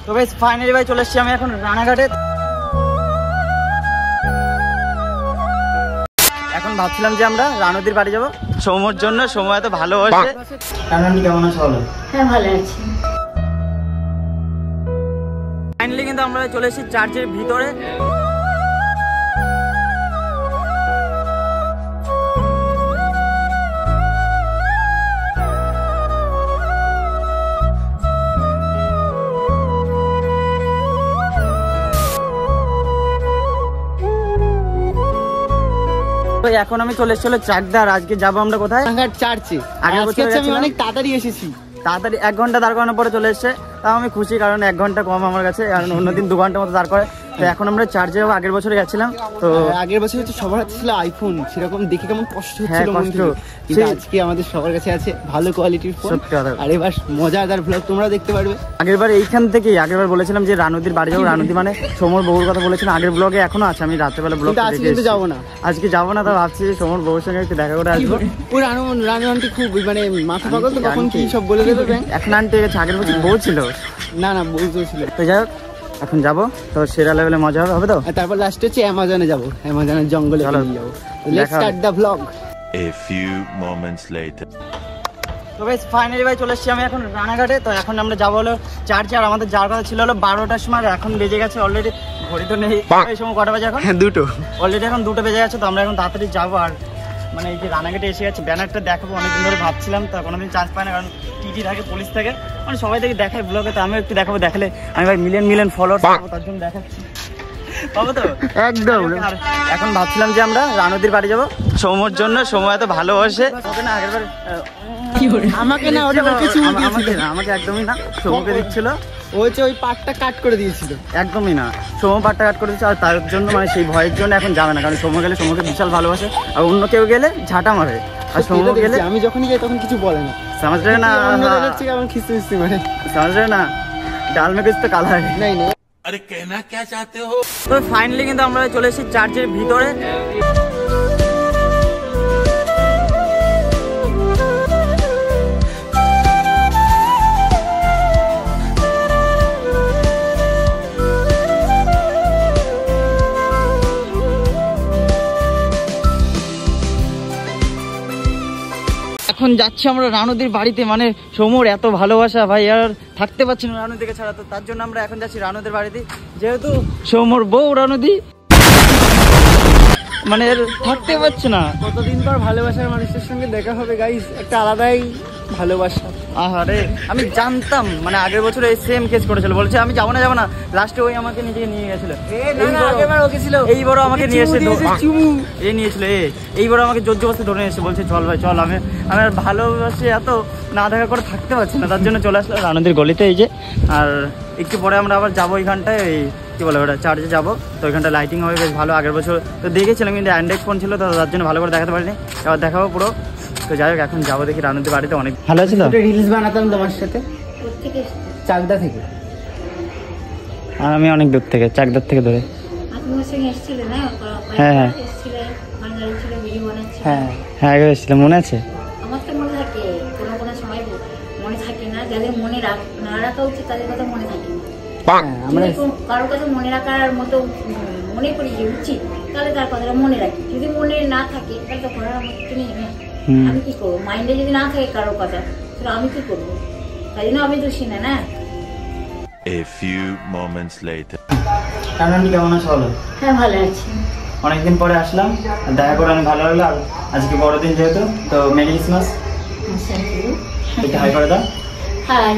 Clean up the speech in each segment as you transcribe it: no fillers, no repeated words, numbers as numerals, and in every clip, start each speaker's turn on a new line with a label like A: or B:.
A: তো guys finally ভাই চলে এসেছি আমি এখন রানাঘাটে। এখন ভাবছিলাম যে আমরা রানুদির বাড়ি যাবো সৌমর জন্য। সময় এত ভালোবাসে। রানুদি কেমন আছো বলো?
B: হ্যাঁ ভালো আছি।
A: ফাইনালি কিন্তু আমরা চলে এসেছি চার্চের ভিতরে। এখন আমি চলে এসেছিল চাকদার। আজকে যাবো আমরা কোথায়? চার্চে। আমি অনেক তাড়াতাড়ি এসেছি, তাড়াতাড়ি 1 ঘন্টা দাঁড় করানোর পরে চলে এসছে। তাও আমি খুশি, কারণ 1 ঘন্টা কম আমার কাছে, কারণ অন্যদিন 2 ঘন্টা মতো দাঁড় করে। তো এখন আমরা চার্জে যাবো। আগের বছরে গেছিলাম, তো
C: আগের বছর হচ্ছে সবার হাতে ছিল আইফোন, সেরকম দেখে কেমন কষ্ট হচ্ছিল, কিন্তু আজকে আমাদের সবার কাছে আছে ভালো কোয়ালিটির ফোন। আর এবার মজাদার ব্লগ তোমরা দেখতে পারবে।
A: আগেরবার এইখান থেকেই আগেরবার বলেছিলাম যে রানুদির বাড়ি যাবো। রানুদি মানে সোমর বউর কথা বলেছিলাম আগের ব্লগে, এখনো আছে। আমি রাত্রেবেলা ব্লগ
C: আজকে যাবো না,
A: আজকে যাবো না। তো ভাবছি যে সোমর বউর সঙ্গে একটু দেখা করে আসবো।
C: ওই রানু আন্টি খুব মানে মাথা পাগল, তো কখন কি সব বলে দেবে।
A: এখন আন্টি গেছে, আগের বছর বউ ছিল।
C: না বউ ছিল।
A: তো যাই হোক এখন যাবো, তো সেরা লেভেলে মজা হবে। তো
C: তারপর লাস্টে হচ্ছে অ্যামাজনে যাবো, অ্যামাজনের জঙ্গলে যাবো। Let's start the blog.
D: A few moments later.
A: তো গাইস ফাইনালি ভাই চলে এসেছি আমি এখন রানাঘাটে। তো এখন আমরা যাবো হলো চার্চে। আর আমাদের যাওয়ার কথা ছিল হলো 12টার সময়, এখন বেজে গেছে অলরেডি। ঘড়ি তো নেই, এই সময় কটা বাজে এখন?
C: 2টো
A: অলরেডি, এখন 2টো বেজে গেছে। তো আমরা এখন তাড়াতাড়ি যাবো। আর মানে এই যে রানাঘাটে এসে গেছে, ব্যানারটা দেখাবো অনেকদিন ধরে ভাবছিলাম, তো কোনোদিন চান্স পাই না, কারণ টিটি থাকে, পুলিশ থাকে, মানে সবাই থেকে দেখায় ব্লগে। তো আমিও একটু দেখাবো, দেখালে আমি ভাই মিলিয়ন ফলোয়ার পাবো, তার জন্য দেখাচ্ছি। পাবো তো একদম। এখন ভাবছিলাম যে আমরা রানুদির বাড়ি যাবো সৌমর জন্য। সময় এত ভালোবাসে না, আগেরবার
C: আমাকে না, ওটা
A: আমাকে একদমই না, সৌমকে দিচ্ছিল।
C: ওই পাটটা কাট করে দিয়েছিল,
A: একদমই না, সৌম পাটটা কাট করে দিচ্ছে। আর তার জন্য মানে সেই ভয়ের জন্য এখন যাবে না, কারণ সৌম গেলে সৌমকে বিশাল ভালোবাসে, আর অন্য কেউ গেলে ঝাঁটা মারে। আর সৌম গেলে
C: আমি যখনই যাই তখন কিছু বলে না,
A: समझ रहे ना? समझ रहे ना? डाल में कुछ तो काला है।
C: नहीं
D: अरे कहना क्या चाहते हो?
A: তো ফাইনালি কিন্তু আমরা চলে এসেছি চার্চের ভিতরে। এখন যাচ্ছি আমরা রানুদির বাড়িতে। মানে সৌমর এত ভালোবাসা ভাই, আর থাকতে পারছি না রানুদিকে ছাড়া। তো তার জন্য আমরা এখন যাচ্ছি রানুদের বাড়িতে, যেহেতু সৌমর বউ রানুদি মানে থাকতে পারছে না।
C: কতদিন পর ভালোবাসার মানুষের সঙ্গে দেখা হবে গাইস, একটা আলাদাই ভালোবাসা।
A: আরে আমি জানতাম, মানে আগের বছর এই সেম কেস করেছিল, বলছে আমি যাবো না। লাস্টে ওই আমাকে নিজেকে নিয়ে গেছিল। এইবারও আমাকে নিয়ে এসে নিয়েছিল, এইবারও আমাকে জোর জবরদস্তি ধরে এসে বলছে চল ভাই চল। আমি আর ভালোবাসি এত, না দেখা করে থাকতে পারছি না, তার জন্য চলে আসলাম রানুদির গলিতে। এই যে, আর একটু পরে আমরা আবার যাবো ওইখানটায়, এই কি বলে ওটা, চার্চে যাবো। তো ওইখানটা লাইটিং হবে বেশ ভালো। আগের বছর তো দেখেছিলাম, কিন্তু অ্যান্ড্রয়েড ফোন ছিল, তো তার জন্য ভালো করে দেখাতে পারিনি। এবার দেখাবো পুরো। তো যাই হোক এখন যাবো, দেখি রানুদির বাড়িতে। অনেক ভালো ছিল,
C: রিলস বানাতাম তোমার সাথে চাকদা থেকে।
A: আর আমি অনেক দূর থেকে, চাকদার থেকে ধরে। হ্যাঁ হ্যাঁ হ্যাঁ হ্যাঁ এসেছিলাম, মনে আছে?
B: আমার তো মনে থাকে, কোনো কোনো সময় মনে থাকে না। যাদের মনে না রাখা উচিত তাদের কথা মনে থাকে না। কারোর কথা মনে রাখার মতো মনে করি যে উচিত, তাহলে তার কথাটা মনে রাখি। যদি মনে না থাকে তাহলে তো করার আমার কিছু নেই না। আমি কি করবো? মাইন্ডে যদি না থাকে কারোর কথা, তাহলে আমি কি করবো? তাই জন্য আমি দোষী না। না
D: A few moments later.
A: রানুদি কেমন আছো বলো?
B: হ্যাঁ ভালো আছি।
A: অনেকদিন পরে আসলাম, দেখা করে অনেক ভালো লাগলো। আর আজকে বড়দিন যেহেতু, তো মেরি ক্রিসমাস। হাই করে দাও।
B: হাই।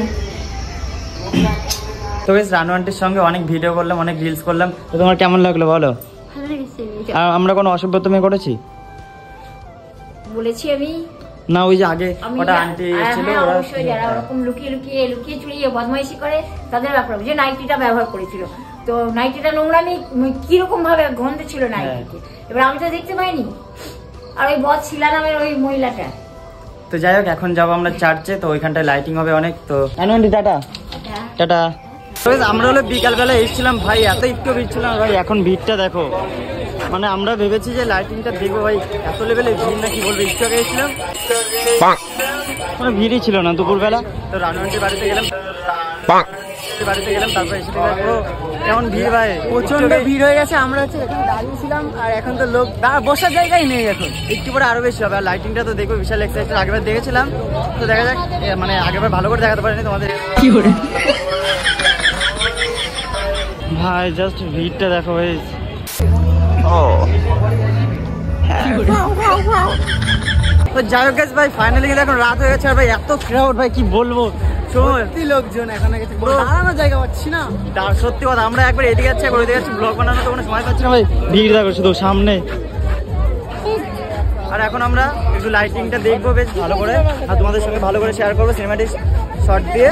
A: তো বেশ রানু আন্টির সঙ্গে অনেক ভিডিও করলাম, অনেক রিলস করলাম। তো তোমার কেমন লাগলো বলো?
B: ভালো লেগেছে।
A: আমরা কোনো অসভ্যতা করেছি
B: বলেছি আমি
A: না? ওই যে আগে ওটা আন্টি ছিল,
B: অবশ্যই যারা ওরকম লুকিয়ে চুরিয়ে বদমাইশি করে তাদের ব্যাপার। যে নাইটিটা ব্যবহার করেছিল, তো নাইটিটা নোংরামি কিরকম ভাবে গন্ধ ছিল নাইটিতে, এবার আমি তো দেখতে পাইনি। আর ওই বদ শিলা নামের ওই মহিলাটা।
A: তো যাই হোক এখন যাবো আমরা চার্চে, তো ওইখানটায় লাইটিং হবে অনেক। তো আন্টি টাটা টাটা। আমরা হলো বিকালবেলা এসেছিলাম ভাই, এত একটু ভিড় ছিলাম ভাই। এখন ভিড়টা দেখো, মানে আমরা ভেবেছি যে লাইটিংটা দেখবো ভাই, এত লেভেলে ভিড় না কি বলবো। একটু আগে এসেছিলাম, কোনো ভিড়ই ছিল না দুপুরবেলা। তো রানু আন্টির বাড়িতে গেলাম। লাস্টে বাড়িতে গেলাম, তারপরে এসে পুরো কেমন ভিড় ভাই,
C: প্রচন্ড ভিড় হয়ে গেছে। আমরা হচ্ছে এখানে দাঁড়িয়েছিলাম আর এখন তো লোক বসার জায়গায় নেই এখন।
A: একটু পরে আরো বেশি হবে। আর লাইটিংটা তো দেখবো বিশাল এক্সাইটেড, আগেবার দেখেছিলাম তো দেখা যাক, মানে আগেবার ভালো করে দেখাতে পারিনি তোমাদের।
C: কি করে
A: ভাই জাস্ট ভিড়টা দেখো ভাই। তো যাই হোক guys ভাই, ফাইনালি কিন্তু এখন রাত হয়ে গেছে আর ভাই এত ক্রাউড ভাই কি বলবো,
C: সত্যি লোকজন এখন গেছে, দাঁড়ানোর জায়গা পাচ্ছি না।
A: সত্যি কথা, আমরা একবার এদিকে যাচ্ছি একবার ওইদিকে যাচ্ছি, ব্লগ বানানোর তো কোনো সময় পাচ্ছি না ভাই, ভিড় দেখো শুধু সামনে। আর এখন আমরা একটু লাইটিংটা দেখবো বেশ ভালো করে, আর তোমাদের সঙ্গে ভালো করে শেয়ার করবো সিনেমাটিক শট দিয়ে।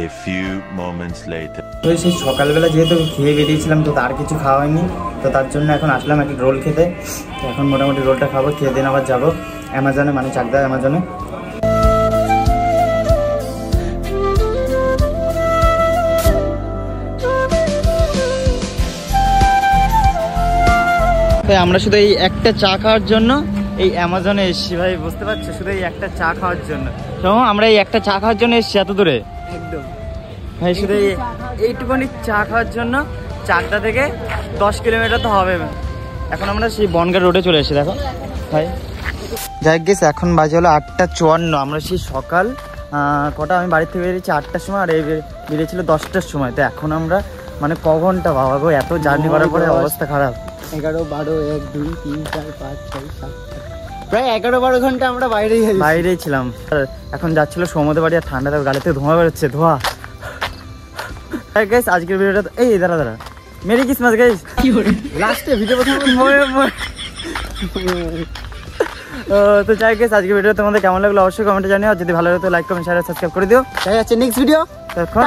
D: A few moments later.
A: তো সেই সকালবেলা যেহেতু খেয়ে বেরিয়েছিলাম তো তার কিছু খাওয়া হয়নি, তো তার জন্য এখন আসলাম একটা রোল খেতে। তো এখন মোটামুটি রোলটা খাবো, খেয়ে দিন আবার যাবো অ্যামাজনে, মানে চাকদা অ্যামাজনে। তাই আমরা শুধু এই একটা চা খাওয়ার জন্য এই অ্যামাজনে এসছি ভাই, বুঝতে পারছো, শুধু এই একটা চা খাওয়ার জন্য। তো আমরা এই একটা চা খাওয়ার জন্য এসছি এত দূরে
C: একদম
A: ভাই, শুধু এইটুকুনি চা খাওয়ার জন্য চাকদা থেকে 10 কিলোমিটার তো হবে। এখন আমরা সেই বনগাঁ রোডে চলে এসেছি দেখো ভাই। যাই গেছে এখন বাজে হলো 8:54। আমরা সেই সকাল কটা আমি বাড়ি থেকে বেরিয়েছি 8টার সময়, আর এই বেরিয়েছিল 10টার সময়। তো এখন আমরা মানে ক ঘন্টা বাবা গো, এত জার্নি করার পরে অবস্থা খারাপ।
C: 11, 12, 1, 2, 3, 4, 5, 6, 7, প্রায় 11-12 ঘন্টা আমরা বাইরেই ছিলাম। এখন যাচ্ছিল সমুদ্র বাড়ি, আর ঠান্ডা দেখো গাড়িতে ধোঁয়া বেরোচ্ছে, ধোঁয়া। গাইস আজকের ভিডিওটা এই দাঁড়া মেরি ক্রিসমাস গাইস, কি করে লাস্টে ভিডিও প্রথমে
A: তো যাই গাইস আজকের ভিডিও তোমাদের কেমন লাগলো অবশ্যই কমেন্টে জানিও, যদি ভালো লাগে তো লাইক কমেন্ট শেয়ার সাবস্ক্রাইব করে দিও।
C: দেখা যাচ্ছে নেক্সট ভিডিও।
A: তখন